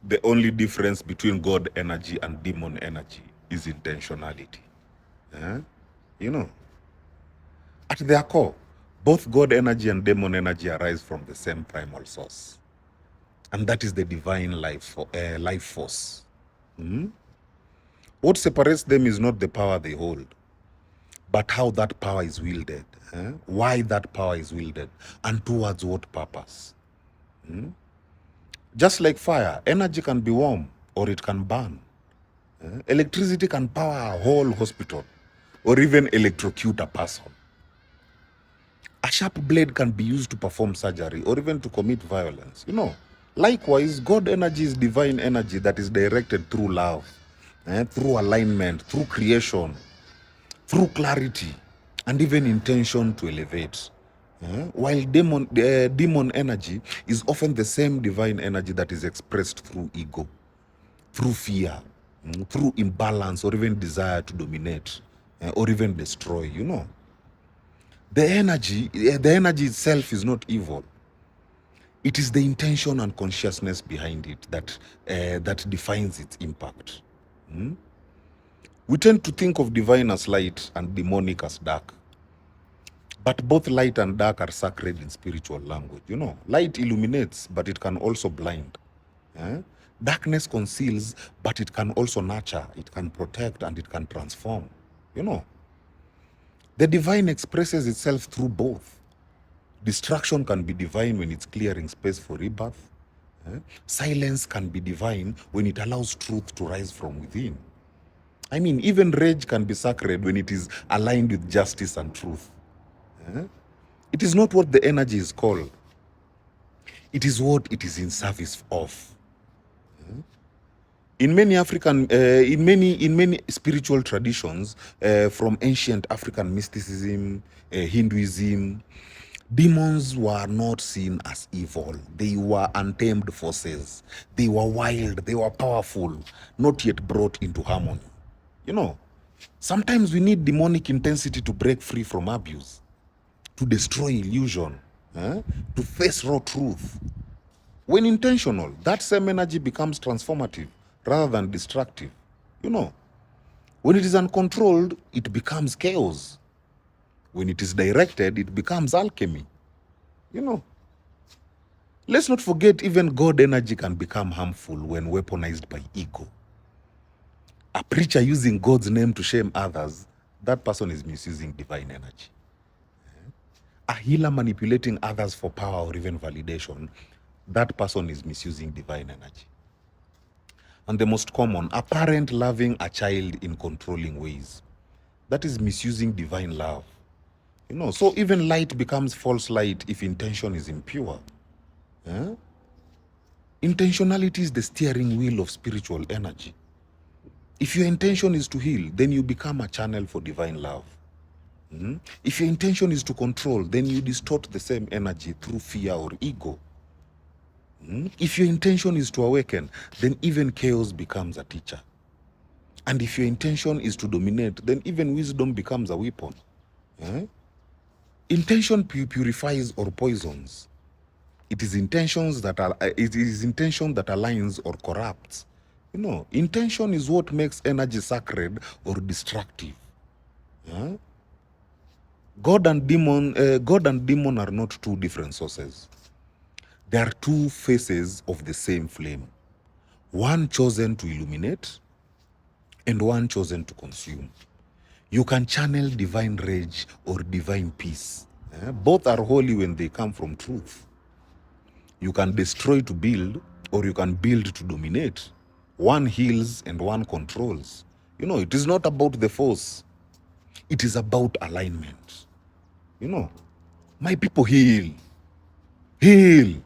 The only difference between God energy and demon energy is intentionality. Eh? You know, at their core, both God energy and demon energy arise from the same primal source, and that is the divine life force. What separates them is not the power they hold, but how that power is wielded, why that power is wielded, and towards what purpose. Just like fire, energy can be warm or it can burn. Electricity can power a whole hospital or even electrocute a person. A sharp blade can be used to perform surgery or even to commit violence. Likewise, God energy is divine energy that is directed through love, through alignment, through creation, through clarity, and even intention to elevate. While demon energy is often the same divine energy that is expressed through ego, through fear, through imbalance, or even desire to dominate, or even destroy. The energy itself is not evil. It is the intention and consciousness behind it that defines its impact. We tend to think of divine as light and demonic as dark. But both light and dark are sacred in spiritual language. Light illuminates, but it can also blind. Darkness conceals, but it can also nurture, it can protect, and it can transform. The divine expresses itself through both. Destruction can be divine when it's clearing space for rebirth. Silence can be divine when it allows truth to rise from within. Even rage can be sacred when it is aligned with justice and truth. It is not what the energy is called. It is what it is in service of. In many spiritual traditions, from ancient African mysticism, Hinduism, demons were not seen as evil. They were untamed forces. They were wild. They were powerful, not yet brought into harmony. Sometimes we need demonic intensity to break free from abuse, to destroy illusion, to face raw truth. When intentional, that same energy becomes transformative rather than destructive. When it is uncontrolled, it becomes chaos. When it is directed, it becomes alchemy. Let's not forget, even God energy can become harmful when weaponized by ego. A preacher using God's name to shame others, that person is misusing divine energy. A healer manipulating others for power or even validation, that person is misusing divine energy. And the most common, a parent loving a child in controlling ways, that is misusing divine love. So even light becomes false light if intention is impure. Intentionality is the steering wheel of spiritual energy. If your intention is to heal, then you become a channel for divine love. If your intention is to control, then you distort the same energy through fear or ego. If your intention is to awaken, then even chaos becomes a teacher. And if your intention is to dominate, then even wisdom becomes a weapon. Intention purifies or poisons. It is intention that aligns or corrupts. Intention is what makes energy sacred or destructive. God and demon are not two different sources. They are two faces of the same flame. One chosen to illuminate and one chosen to consume. You can channel divine rage or divine peace. Both are holy when they come from truth. You can destroy to build, or you can build to dominate. One heals and one controls. It is not about the force. It is about alignment. My people, heal. Heal.